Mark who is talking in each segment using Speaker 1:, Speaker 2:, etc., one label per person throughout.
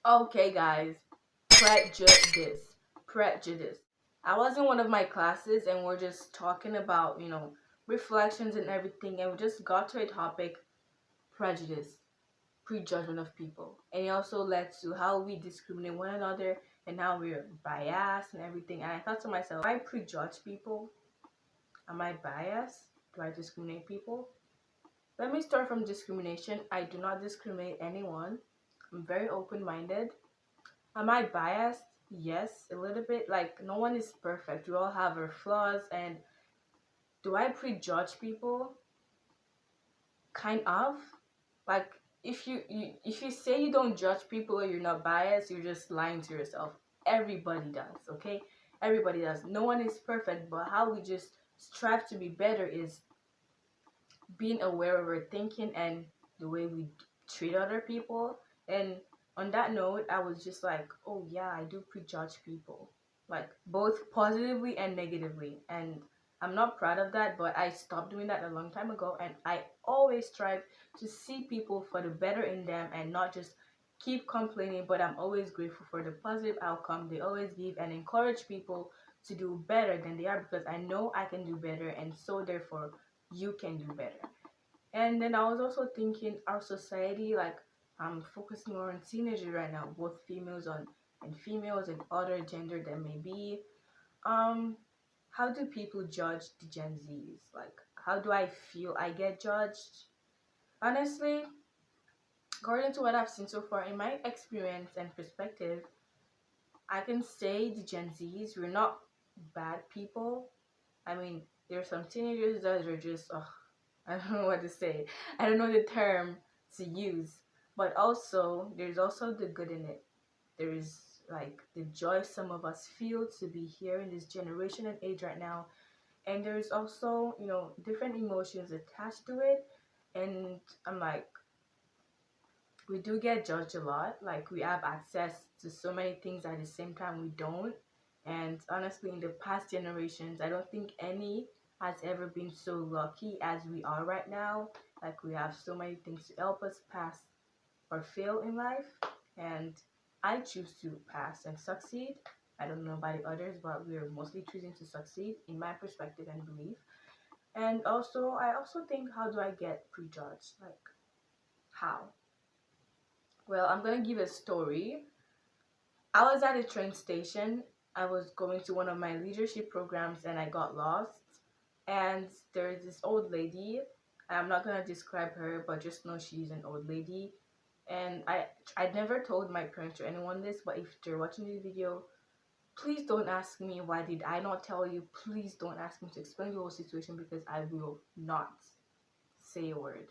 Speaker 1: Okay, guys, prejudice. Prejudice. I was in one of my classes and we're just talking about, reflections and everything, and we just got to a topic prejudice, prejudgment of people. And it also led to how we discriminate one another and how we're biased and everything. And I thought to myself, do I prejudge people? Am I biased? Do I discriminate people? Let me start from discrimination. I do not discriminate anyone. I'm very open minded. Am I biased? Yes, a little bit. Like, no one is perfect. We all have our flaws. And do I prejudge people? Kind of. Like, if you say you don't judge people or you're not biased, you're just lying to yourself. Everybody does, okay? Everybody does. No one is perfect, but how we just strive to be better is being aware of our thinking and the way we treat other people. And on that note, I was just like, oh yeah, I do prejudge people, like both positively and negatively. And I'm not proud of that, but I stopped doing that a long time ago. And I always strive to see people for the better in them and not just keep complaining. But I'm always grateful for the positive outcome they always give and encourage people to do better than they are, because I know I can do better, and so therefore you can do better. And then I was also thinking our society, like I'm focusing more on teenagers right now, both females and other gender that may be. Um, how do people judge the Gen Zs? Like, how do I feel I get judged? Honestly, according to what I've seen so far, in my experience and perspective, I can say the Gen Zs, we're not bad people. I mean, there are some teenagers that are just, I don't know what to say. I don't know the term to use. But also, there's also the good in it. There is like the joy some of us feel to be here in this generation and age right now. And there's also, different emotions attached to it. And I'm like, we do get judged a lot. Like, we have access to so many things at the same time we don't. And honestly, in the past generations, I don't think any has ever been so lucky as we are right now. Like, we have so many things to help us pass or fail in life. And I choose to pass and succeed. I don't know about the others, but we're mostly choosing to succeed in my perspective and belief. And also, I also think, how do I get prejudged? Like, how? Well, I'm gonna give a story. I was at a train station. I was going to one of my leadership programs and I got lost. And there's this old lady. I'm not gonna describe her, but just know she's an old lady. And I never told my parents or anyone this, but if they're watching this video, please don't ask me why did I not tell you. Please don't ask me to explain the whole situation, because I will not say a word.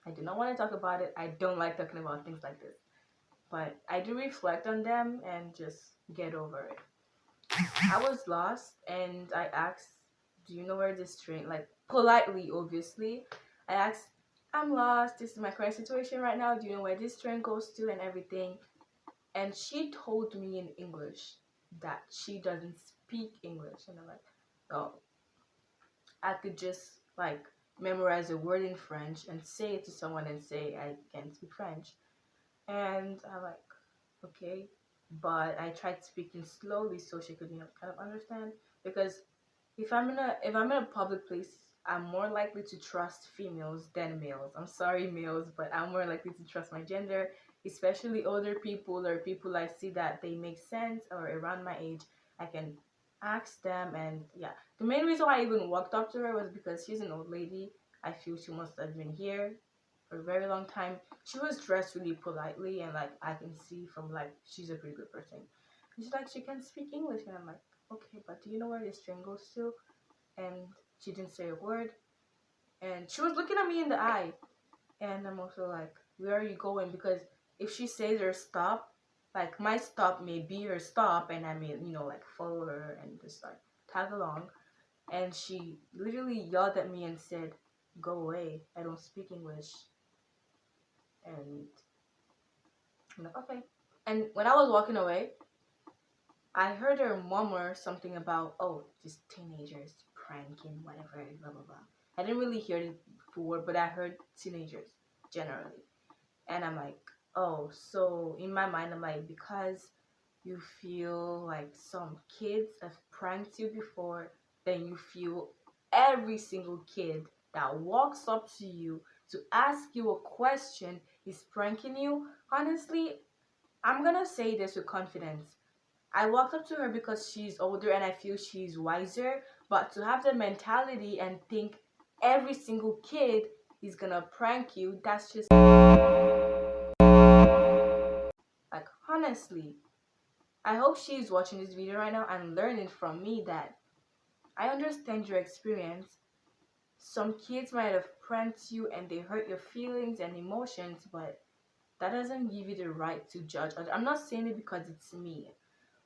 Speaker 1: I do not want to talk about it. I don't like talking about things like this. But I do reflect on them and just get over it. I was lost and I asked, do you know where this train, like politely, obviously, I asked, I'm lost. This is my current situation right now. Do you know where this train goes to and everything? And she told me in English that she doesn't speak English. And I'm like, oh, I could just like memorize a word in French and say it to someone and say I can speak French. And I'm like, okay. But I tried speaking slowly so she could, kind of understand. Because if I'm in a public place, I'm more likely to trust females than males. I'm sorry, males, but I'm more likely to trust my gender, especially older people or people I see that they make sense or around my age. I can ask them, and yeah. The main reason why I even walked up to her was because she's an old lady. I feel she must have been here for a very long time. She was dressed really politely, and like I can see from like she's a pretty good person. And she's like, she can speak English, and I'm like, okay, but do you know where this train goes to? And she didn't say a word, and she was looking at me in the eye, and I'm also like, where are you going? Because if she says her stop, like my stop may be her stop, and I mean, like follow her and just like tag along. And she literally yelled at me and said, go away, I don't speak English. And I'm like, okay. And when I was walking away, I heard her murmur something about, oh, just teenagers pranking, whatever, blah, blah, blah. I didn't really hear the full word, but I heard teenagers generally. And I'm like, Oh, so in my mind, I'm like, because you feel like some kids have pranked you before, then you feel every single kid that walks up to you to ask you a question is pranking you. Honestly, I'm gonna say this with confidence. I walked up to her because she's older and I feel she's wiser, but to have the mentality and think every single kid is gonna prank you, that's just like, honestly. I hope she's watching this video right now and learning from me that I understand your experience. Some kids might have pranked you and they hurt your feelings and emotions, but that doesn't give you the right to judge others. I'm not saying it because it's me,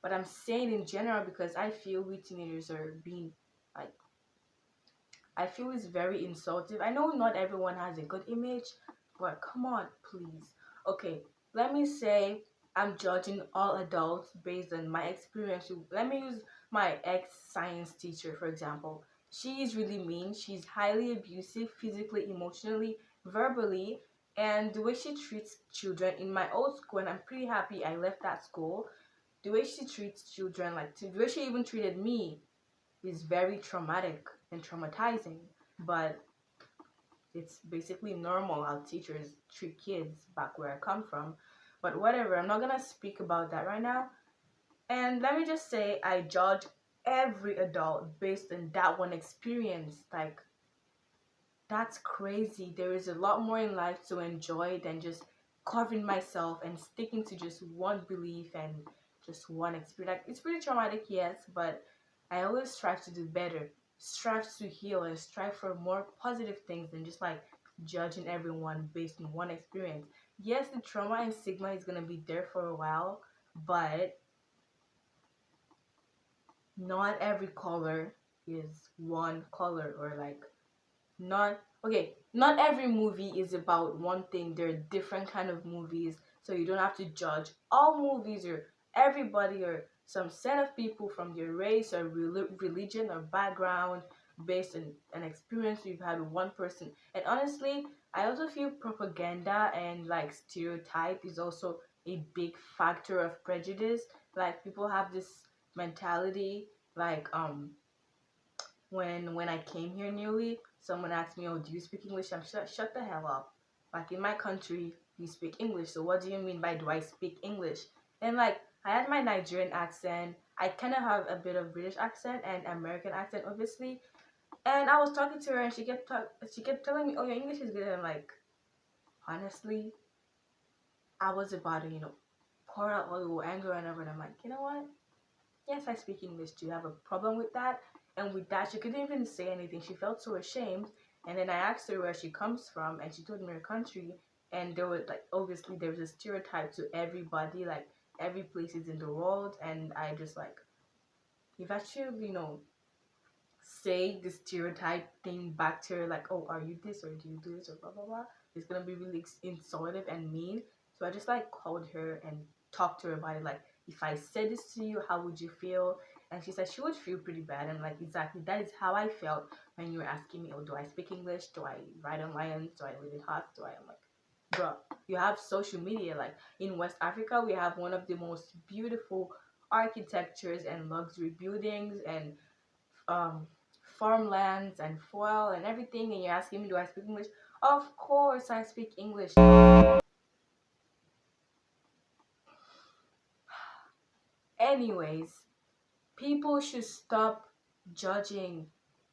Speaker 1: but I'm saying in general because I feel we teenagers are being like, I feel it's very insultive. I know not everyone has a good image, but come on, please. Okay, let me say I'm judging all adults based on my experience. Let me use my ex science teacher, for example. She is really mean. She's highly abusive, physically, emotionally, verbally, and the way she treats children in my old school, and I'm pretty happy I left that school. The way she treats children, like the way she even treated me, is very traumatic and traumatizing, but it's basically normal how teachers treat kids back where I come from. But whatever, I'm not gonna speak about that right now. And let me just say, I judge every adult based on that one experience. Like, that's crazy. There is a lot more in life to enjoy than just covering myself and sticking to just one belief and just one experience. Like, it's pretty traumatic, yes, but I always strive to do better, strive to heal, and strive for more positive things than just like judging everyone based on one experience. Yes, the trauma and stigma is gonna be there for a while, but not every color is one color, or like, not okay, not every movie is about one thing. There are different kind of movies, so you don't have to judge all movies or everybody or some set of people from their race or religion or background based on an experience you've had with one person. And honestly, I also feel propaganda and like stereotype is also a big factor of prejudice. Like, people have this mentality, like, when I came here newly, someone asked me, "Oh, do you speak English?" I'm shut the hell up. Like, in my country, we speak English. So what do you mean by do I speak English? And like, I had my Nigerian accent. I kind of have a bit of British accent and American accent, obviously. And I was talking to her, and she kept telling me, "Oh, your English is good." And I'm like, honestly, I was about to, pour out all the anger and everything. I'm like, you know what? Yes, I speak English. Do you have a problem with that? And with that, she couldn't even say anything. She felt so ashamed. And then I asked her where she comes from, and she told me her country. And there was like, obviously there's a stereotype to everybody, like every place is in the world. And I just like, if I should, say the stereotype thing back to her, like, "Oh, are you this, or do you do this, or blah blah blah," it's gonna be really insultive and mean. So I just like called her and talked to her about it. Like, if I said this to you, how would you feel? And she said she would feel pretty bad. And like, exactly, that is how I felt when you were asking me, "Oh, do I speak English? Do I write on lions? Do I live in huts? Do I?" I'm like, bro, you have social media. Like, in West Africa, we have one of the most beautiful architectures and luxury buildings and um, farmlands and foil and everything, and you're asking me, do I speak English? Of course, I speak English. Anyways, people should stop judging.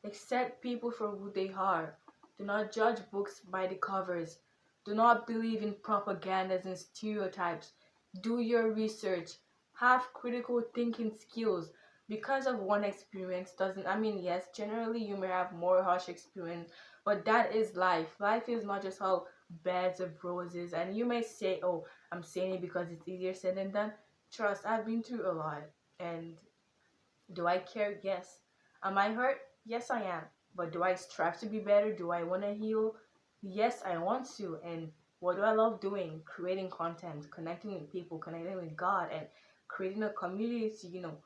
Speaker 1: Accept people for who they are. Do not judge books by the covers. Do not believe in propagandas and stereotypes. Do your research. Have critical thinking skills. Because of one experience doesn't, I mean, yes, generally you may have more harsh experience, but that is life. Life is not just all beds of roses. And you may say, "Oh, I'm saying it because it's easier said than done." Trust, I've been through a lot. And do I care? Yes. Am I hurt? Yes, I am. But do I strive to be better? Do I want to heal? Yes, I want to. And what do I love doing? Creating content, connecting with people, connecting with God, and creating a community to,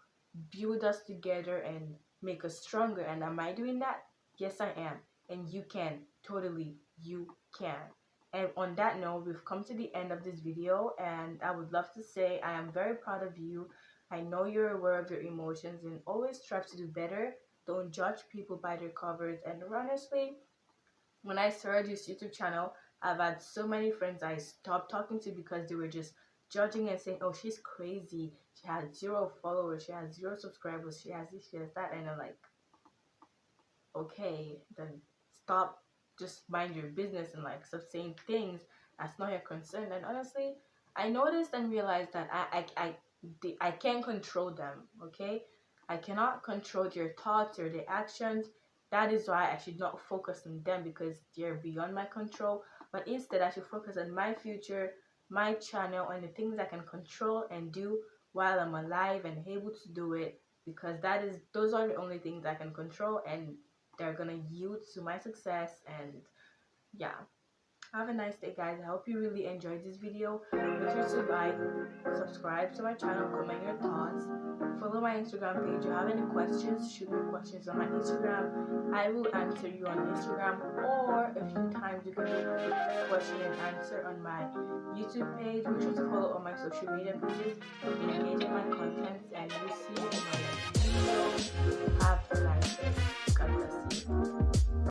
Speaker 1: build us together and make us stronger. And am I doing that? Yes, I am. And you can. Totally, you can. And on that note, we've come to the end of this video, and I would love to say I am very proud of you. I know you're aware of your emotions and always strive to do better. Don't judge people by their covers. And honestly, when I started this YouTube channel, I've had so many friends I stopped talking to because they were just judging and saying, oh, she's crazy. She has 0 followers. She has 0 subscribers. She has this, she has that. And I'm like, okay, then stop, just mind your business and like stop saying things that's not your concern. And honestly, I noticed and realized that I can't control them. Okay, I cannot control their thoughts or their actions. That is why I should not focus on them because they're beyond my control. But instead, I should focus on my future, my channel, and the things I can control and do while I'm alive and able to do it, because those are the only things I can control, and they're gonna yield to my success. And yeah, have a nice day, guys. I hope you really enjoyed this video. Make sure to like, subscribe to my channel, comment your thoughts, follow my Instagram page. If you have any questions, shoot me questions on my Instagram. I will answer you on Instagram, or a few times you can do question and answer on my YouTube page. Make sure to follow all my social media pages, engage in